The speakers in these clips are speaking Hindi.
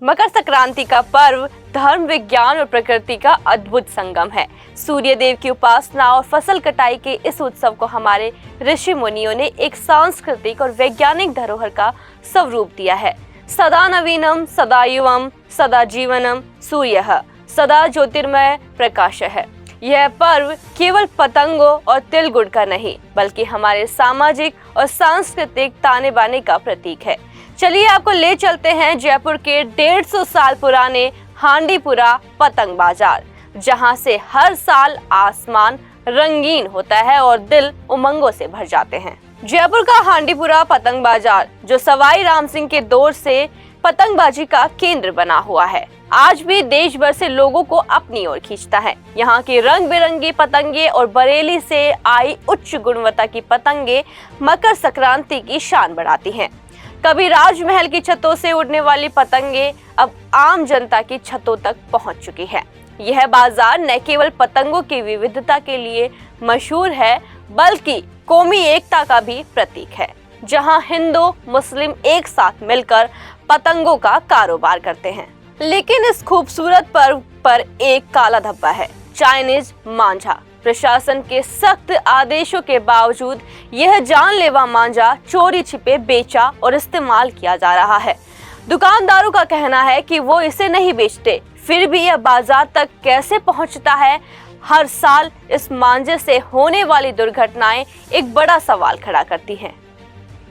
मकर संक्रांति का पर्व धर्म, विज्ञान और प्रकृति का अद्भुत संगम है। सूर्य देव की उपासना और फसल कटाई के इस उत्सव को हमारे ऋषि मुनियों ने एक सांस्कृतिक और वैज्ञानिक धरोहर का स्वरूप दिया है। सदा नवीनम, सदा युवम, सदा जीवनम, सूर्यः सदा ज्योतिर्मय प्रकाशः। यह पर्व केवल पतंगों और तिल गुड़ का नहीं, बल्कि हमारे सामाजिक और सांस्कृतिक ताने बाने का प्रतीक है। चलिए आपको ले चलते हैं जयपुर के 150 साल पुराने हांडीपुरा पतंग बाजार, जहां से हर साल आसमान रंगीन होता है और दिल उमंगों से भर जाते हैं। जयपुर का हांडीपुरा पतंग बाजार, जो सवाई राम सिंह के दौर से पतंगबाजी का केंद्र बना हुआ है, आज भी देश भर से लोगों को अपनी ओर खींचता है। यहाँ की रंग बिरंगी पतंगे और बरेली से आई उच्च गुणवत्ता की पतंगे मकर संक्रांति की शान बढ़ाती हैं। कभी राजमहल की छतों से उड़ने वाली पतंगे अब आम जनता की छतों तक पहुंच चुकी है। यह बाजार न केवल पतंगों की विविधता के लिए मशहूर है, बल्कि कौमी एकता का भी प्रतीक है, जहां हिंदू मुस्लिम एक साथ मिलकर पतंगों का कारोबार करते हैं। लेकिन इस खूबसूरत पर्व पर एक काला धब्बा है, चाइनीज मांझा। प्रशासन के सख्त आदेशों के बावजूद यह जानलेवा मांझा चोरी छिपे बेचा और इस्तेमाल किया जा रहा है। दुकानदारों का कहना है कि वो इसे नहीं बेचते, फिर भी यह बाजार तक कैसे पहुंचता है? हर साल इस मांझे से होने वाली दुर्घटनाएं एक बड़ा सवाल खड़ा करती हैं।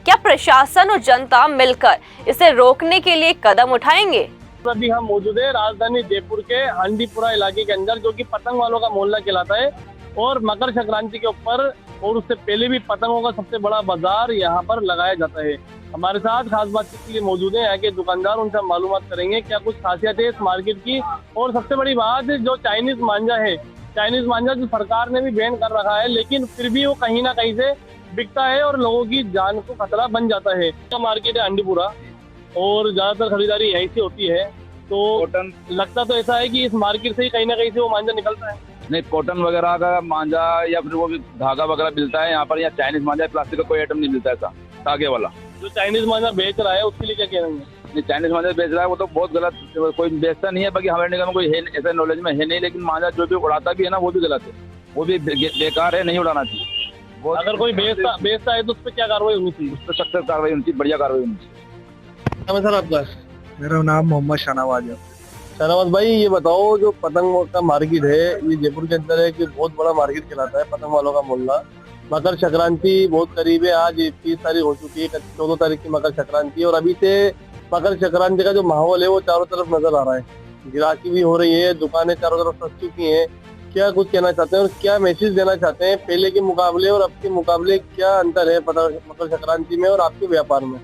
क्या प्रशासन और जनता मिलकर इसे रोकने के लिए कदम उठाएंगे? अभी हम मौजूद है राजधानी जयपुर के हांडीपुरा इलाके के अंदर, जो कि पतंग वालों का मोहल्ला कहलाता है। और मकर संक्रांति के ऊपर और उससे पहले भी पतंगों का सबसे बड़ा बाजार यहाँ पर लगाया जाता है। हमारे साथ खास बातचीत के लिए मौजूद है यहाँ के दुकानदार, उनसे हम मालूमात करेंगे क्या कुछ खासियत है इस मार्केट की। और सबसे बड़ी बात, जो चाइनीज मांझा है, चाइनीज मांझा जो सरकार ने भी बैन कर रखा है, लेकिन फिर भी वो कहीं ना कहीं से बिकता है और लोगों की जान को खतरा बन जाता है। मार्केट है हांडीपुरा और ज्यादातर खरीदारी यहीं से होती है, तो लगता तो ऐसा है कि इस मार्केट से ही कहीं ना कहीं से वो मांझा निकलता है। नहीं, कॉटन वगैरह का मांझा या फिर वो भी धागा वगैरह मिलता है यहाँ पर। या चाइनीज मांझा, प्लास्टिक का कोई आइटम नहीं मिलता ऐसा धागे वाला। जो चाइनीज मांझा बेच रहा है उसके लिए क्या कह रहे हैं? नहीं, चाइनीज मांझा बेच रहा है वो तो बहुत गलत, कोई बेचता नहीं है। बाकी हमारे निगम में कोई है ऐसा नॉलेज में है नहीं, लेकिन मांझा जो भी उड़ाता भी है ना, वो भी गलत है, वो भी बेकार है, नहीं उड़ाना चाहिए। अगर कोई बेचता है तो उस पर क्या कार्रवाई होनी चाहिए? उस पर सख्त कार्रवाई होनी चाहिए, बढ़िया कार्रवाई होनी चाहिए। सर आपका? मेरा नाम मोहम्मद शाहनवाज है। शाहनवाज भाई, ये बताओ, जो पतंग का मार्केट है ये जयपुर के अंदर है कि बहुत बड़ा मार्केट कहलाता है, पतंग वालों का मोहल्ला। मकर संक्रांति बहुत करीब है, आज 30 तारीख हो चुकी है, 14 तारीख की मकर संक्रांति है। और अभी से मकर संक्रांति का जो माहौल है वो चारों तरफ नजर आ रहा है, गिराकी भी हो रही है, दुकानें चारों तरफ सज चुकी है। क्या कुछ कहना चाहते हैं और क्या मैसेज देना चाहते हैं? पहले के मुकाबले और अब के मुकाबले क्या अंतर है मकर संक्रांति में और आपके व्यापार में?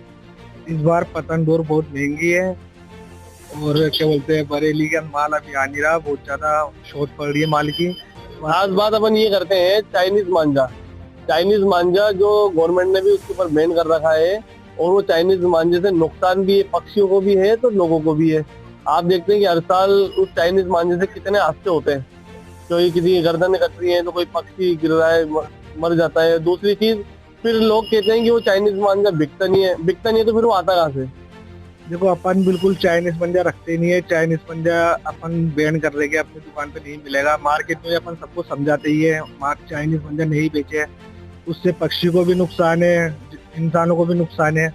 इस बार पतंग दौर बहुत महंगी है और क्या बोलते हैं, बरेली का माल अभी आ नहीं रहा, बहुत ज्यादा शॉर्ट पड़ रही है माल की। खास बात अपन ये करते हैं चाइनीज मांझा। चाइनीज मांझा जो गवर्नमेंट ने भी उसके ऊपर बैन कर रखा है, और वो चाइनीज मांझे से नुकसान भी है, पक्षियों को भी है तो लोगों को भी है। आप देखते हैं कि हर साल उस चाइनीज मांझे से कितने हादसे होते हैं, कोई किसी की गर्दन कट रही है तो कोई पक्षी गिर रहा है, मर जाता है। दूसरी चीज, फिर लोग कहते हैं कि वो चाइनीज मांझा बिकता नहीं है, तो फिर वो आता कहाँ से? देखो, अपन बिल्कुल चाइनीज पंजा रखते नहीं है। चाइनीज पंजा अपन बैन कर देंगे, अपनी दुकान पे नहीं मिलेगा। मार्केट में अपन सबको समझाते ही है चाइनीज पंजा नहीं बेचे, उससे पक्षी को भी नुकसान है, इंसानों को भी नुकसान है।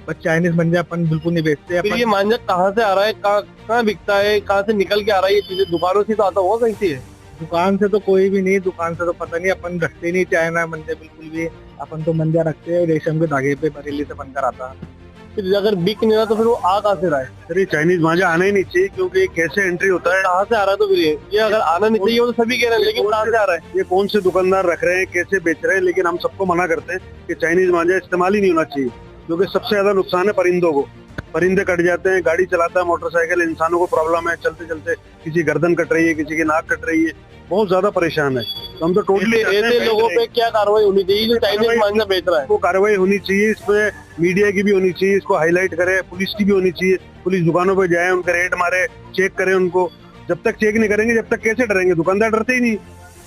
पर चाइनीज पंजा अपन बिल्कुल नहीं बेचते। फिर ये मांझा कहाँ से आ रहा है, कहाँ बिकता है, कहाँ से निकल के आ रहा है? ये चीजें दुकानों से तो आता होगा कहीं से? दुकान से तो कोई भी नहीं, दुकान से तो पता नहीं, अपन रखते नहीं चाइना मंजा बिल्कुल भी। अपन तो मंजा रखते हैं रेशम के धागे पे बरेली से बनकर आता है। फिर अगर बिक नहीं रहा तो फिर वो आ कहाँ से रहा है? सर, ये चाइनीज मांझा आना ही नहीं चाहिए, क्योंकि कैसे एंट्री होता है, कहाँ से आ रहा है? तो फिर ये अगर आना नहीं चाहिए वो तो सभी कह रहे हैं, लेकिन कहाँ से आ रहा है? ये कौन से दुकानदार रख रहे हैं, कैसे बेच रहे हैं, लेकिन हम सबको मना करते हैं कि चाइनीज मांझा इस्तेमाल ही नहीं होना चाहिए, क्योंकि सबसे ज्यादा नुकसान है परिंदों को। परिंदे कट जाते हैं, गाड़ी चलाता है मोटरसाइकिल, इंसानों को प्रॉब्लम है, चलते चलते किसी गर्दन कट रही है, किसी की नाक कट रही है, बहुत ज्यादा परेशान है। तो हम तो टोटली ऐसे लोगों पे क्या कार्रवाई होनी चाहिए जो चाइनीज मांझा बेच रहा है? वो कार्रवाई होनी चाहिए, इस पे मीडिया की भी होनी चाहिए, इसको हाईलाइट करे, पुलिस की भी होनी चाहिए। पुलिस दुकानों पे जाए, उनका रेड मारे, चेक करे उनको। जब तक चेक नहीं करेंगे, जब तक कैसे डरेंगे? दुकानदार डरते ही नहीं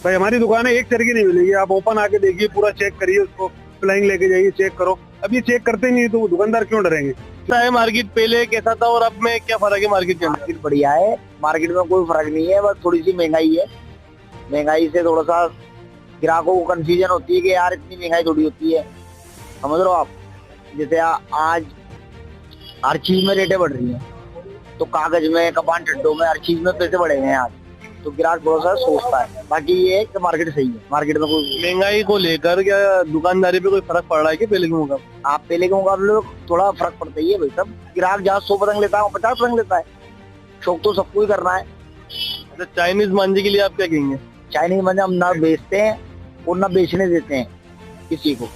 भाई। हमारी दुकान है, एक तरह की नहीं मिलेगी, आप ओपन आके देखिए, पूरा चेक करिए, उसको फ्लाइंग लेके जाइए, चेक करो। अब ये चेक करते नहीं तो वो दुकानदार क्यों डरेंगे? कैसा है मार्केट, पहले कैसा था और अब में क्या फर्क है मार्केट के अंदर? मार्केट बढ़िया है, मार्केट में कोई फर्क नहीं है, बस थोड़ी सी महंगाई है। महंगाई से थोड़ा सा ग्राहकों को कंफ्यूजन होती है कि यार इतनी महंगाई थोड़ी होती है, समझ लो आप। जैसे आज हर चीज में रेटें बढ़ रही हैं, तो कागज में, कपान टड्डों में, हर चीज में पैसे बढ़े हैं आज, तो ग्राहक बहुत सारा सोचता है। बाकी ये है कि मार्केट सही है, मार्केट में कोई महंगाई को लेकर क्या दुकानदारी पे कोई फर्क पड़ रहा है कि पहले के मुकाबले? आप पहले के मुकाबले थोड़ा फर्क पड़ता ही है भाई साहब। ग्राहक जहाँ 100 पतंग लेता है वो 50 पतंग लेता है, शौक तो सबको ही करना है। अच्छा, चाइनीज मांझे के लिए आप क्या कहेंगे? चाइनीज मांझा हम ना बेचते हैं और ना बेचने देते हैं किसी को।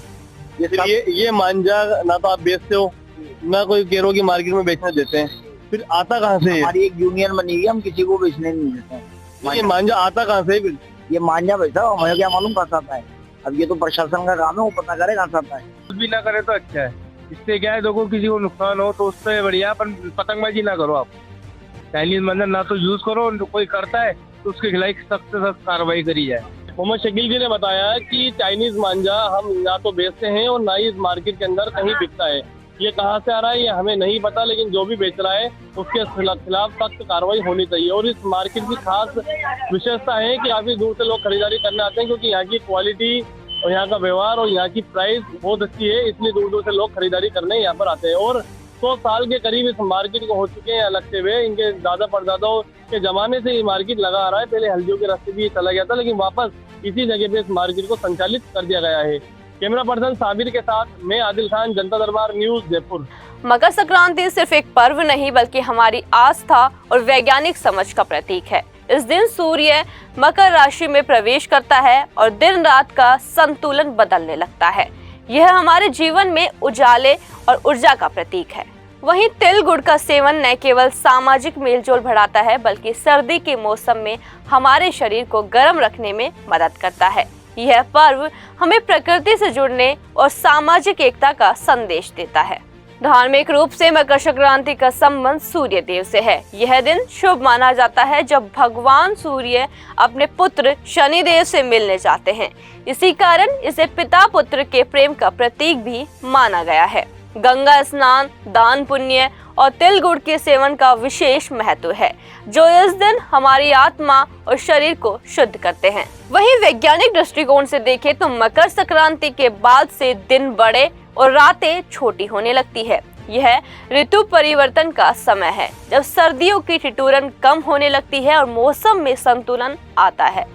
ये मांझा ना तो आप बेचते हो, ना कोई कह रहा की मार्केट में बेचने देते हैं, फिर आता कहाँ से है? हमारी एक यूनियन बनी हुई है, हम किसी को बेचने नहीं देते हैं। ये मांझा आता कहाँ से है फिर? ये मांझा भाई साहब हमें क्या मालूम कहाँ से आता है, अब ये तो प्रशासन का काम है, वो पता करे कहाँ से आता है। कुछ भी ना करे तो अच्छा है, इससे क्या है, देखो किसी को नुकसान हो तो उससे बढ़िया पर पतंगबाजी ना करो आप। चाइनीज मांझा ना तो यूज करो, कोई करता है तो उसके खिलाफ सख्त से सख्त कार्रवाई करी जाए। मोहम्मद शकील जी ने बताया कि चाइनीज मांझा हम ना तो बेचते हैं और ना ही इस मार्केट के अंदर कहीं बिकता है। ये कहाँ से आ रहा है ये हमें नहीं पता, लेकिन जो भी बेच रहा है उसके खिलाफ सख्त कार्रवाई होनी चाहिए। और इस मार्केट की खास विशेषता है कि काफी दूर से लोग खरीदारी करने आते हैं, क्योंकि यहाँ की क्वालिटी और यहाँ का व्यवहार और यहाँ की प्राइस बहुत अच्छी है, इसलिए दूर दूर से लोग खरीदारी करने यहाँ पर आते हैं। और 100 साल के करीब इस मार्केट को हो चुके हैं लगते हुए, इनके दादा परदादाओं के जमाने से ये मार्केट लगा आ रहा है। पहले हल्दियों के रास्ते भी चला गया था, लेकिन वापस इसी जगह पे इस मार्केट को संचालित कर दिया गया है। कैमरा पर्सन साबिर के साथ मैं आदिल खान, जनता दरबार न्यूज, जयपुर। मकर संक्रांति सिर्फ एक पर्व नहीं बल्कि हमारी आस्था और वैज्ञानिक समझ का प्रतीक है। इस दिन सूर्य मकर राशि में प्रवेश करता है और दिन रात का संतुलन बदलने लगता है। यह हमारे जीवन में उजाले और ऊर्जा का प्रतीक है। वहीं तिल गुड़ का सेवन न केवल सामाजिक मेलजोल बढ़ाता है बल्कि सर्दी के मौसम में हमारे शरीर को गर्म रखने में मदद करता है। यह पर्व हमें प्रकृति से जुड़ने और सामाजिक एकता का संदेश देता है। धार्मिक रूप से मकर संक्रांति का संबंध सूर्य देव से है। यह दिन शुभ माना जाता है जब भगवान सूर्य अपने पुत्र शनि देव से मिलने जाते हैं। इसी कारण इसे पिता पुत्र के प्रेम का प्रतीक भी माना गया है। गंगा स्नान, दान पुण्य और तिल गुड़ के सेवन का विशेष महत्व है, जो इस दिन हमारी आत्मा और शरीर को शुद्ध करते हैं। वहीं वैज्ञानिक दृष्टिकोण से देखें तो मकर संक्रांति के बाद से दिन बड़े और रातें छोटी होने लगती है। यह ऋतु परिवर्तन का समय है, जब सर्दियों की ठिठुरन कम होने लगती है और मौसम में संतुलन आता है।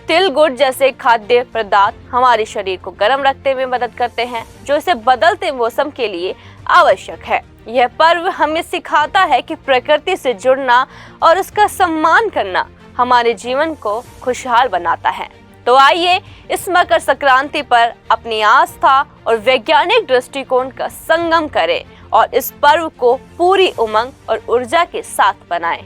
तिल गुड़ जैसे खाद्य पदार्थ हमारे शरीर को गर्म रखने में मदद करते हैं, जो इसे बदलते मौसम के लिए आवश्यक है। यह पर्व हमें सिखाता है कि प्रकृति से जुड़ना और उसका सम्मान करना हमारे जीवन को खुशहाल बनाता है। तो आइए इस मकर संक्रांति पर अपनी आस्था और वैज्ञानिक दृष्टिकोण का संगम करें और इस पर्व को पूरी उमंग और ऊर्जा के साथ बनाएं।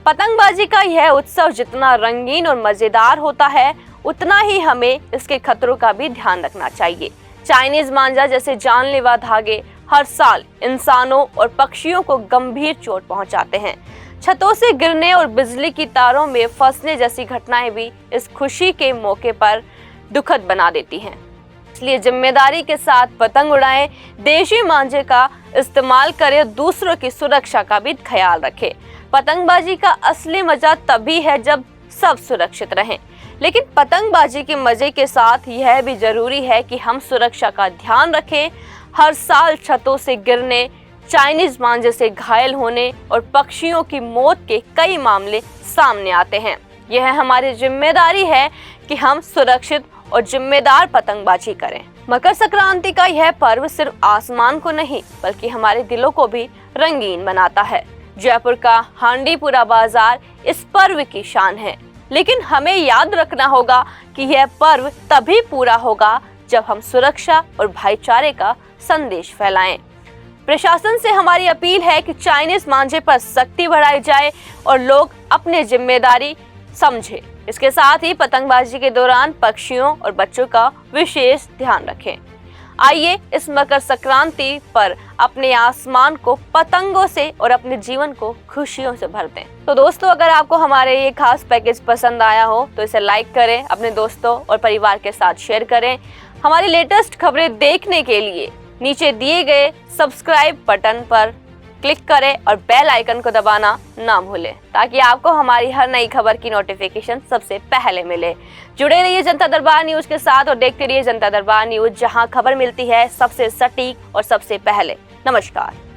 पतंगबाजी का यह उत्सव जितना रंगीन और मजेदार होता है, उतना ही हमें इसके खतरों का भी ध्यान रखना चाहिए। चाइनीज मांझा जैसे जानलेवा धागे हर साल इंसानों और पक्षियों को गंभीर चोट पहुंचाते हैं। छतों से गिरने और बिजली की तारों में फंसने जैसी घटनाएं भी इस खुशी के मौके पर दुखद बना देती हैं। इसलिए जिम्मेदारी के साथ पतंग उड़ाएं, देशी मांझे का इस्तेमाल करें, दूसरों की सुरक्षा का भी ख्याल रखें। पतंगबाजी का असली मजा तभी है जब सब सुरक्षित रहें, लेकिन पतंगबाजी के मजे के साथ यह भी जरूरी है कि हम सुरक्षा का ध्यान रखें। हर साल छतों से गिरने, चाइनीज मांझे से घायल होने और पक्षियों की मौत के कई मामले सामने आते हैं। यह हमारी जिम्मेदारी है कि हम सुरक्षित और जिम्मेदार पतंगबाजी करें। मकर संक्रांति का यह पर्व सिर्फ आसमान को नहीं बल्कि हमारे दिलों को भी रंगीन बनाता है। जयपुर का हांडीपुरा बाजार इस पर्व की शान है, लेकिन हमें याद रखना होगा कि यह पर्व तभी पूरा होगा जब हम सुरक्षा और भाईचारे का संदेश फैलाएं। प्रशासन से हमारी अपील है कि चाइनीज मांझे पर सख्ती बढ़ाई जाए और लोग अपनी जिम्मेदारी समझें। इसके साथ ही पतंगबाजी के दौरान पक्षियों और बच्चों का विशेष ध्यान रखें। आइए इस मकर संक्रांति पर अपने आसमान को पतंगों से और अपने जीवन को खुशियों से भर दें। तो दोस्तों, अगर आपको हमारे ये खास पैकेज पसंद आया हो तो इसे लाइक करें, अपने दोस्तों और परिवार के साथ शेयर करें। हमारी लेटेस्ट खबरें देखने के लिए नीचे दिए गए सब्सक्राइब बटन पर क्लिक करें और बेल आइकन को दबाना ना भूलें ताकि आपको हमारी हर नई खबर की नोटिफिकेशन सबसे पहले मिले। जुड़े रहिए जनता दरबार न्यूज के साथ और देखते रहिए जनता दरबार न्यूज, जहां खबर मिलती है सबसे सटीक और सबसे पहले। नमस्कार।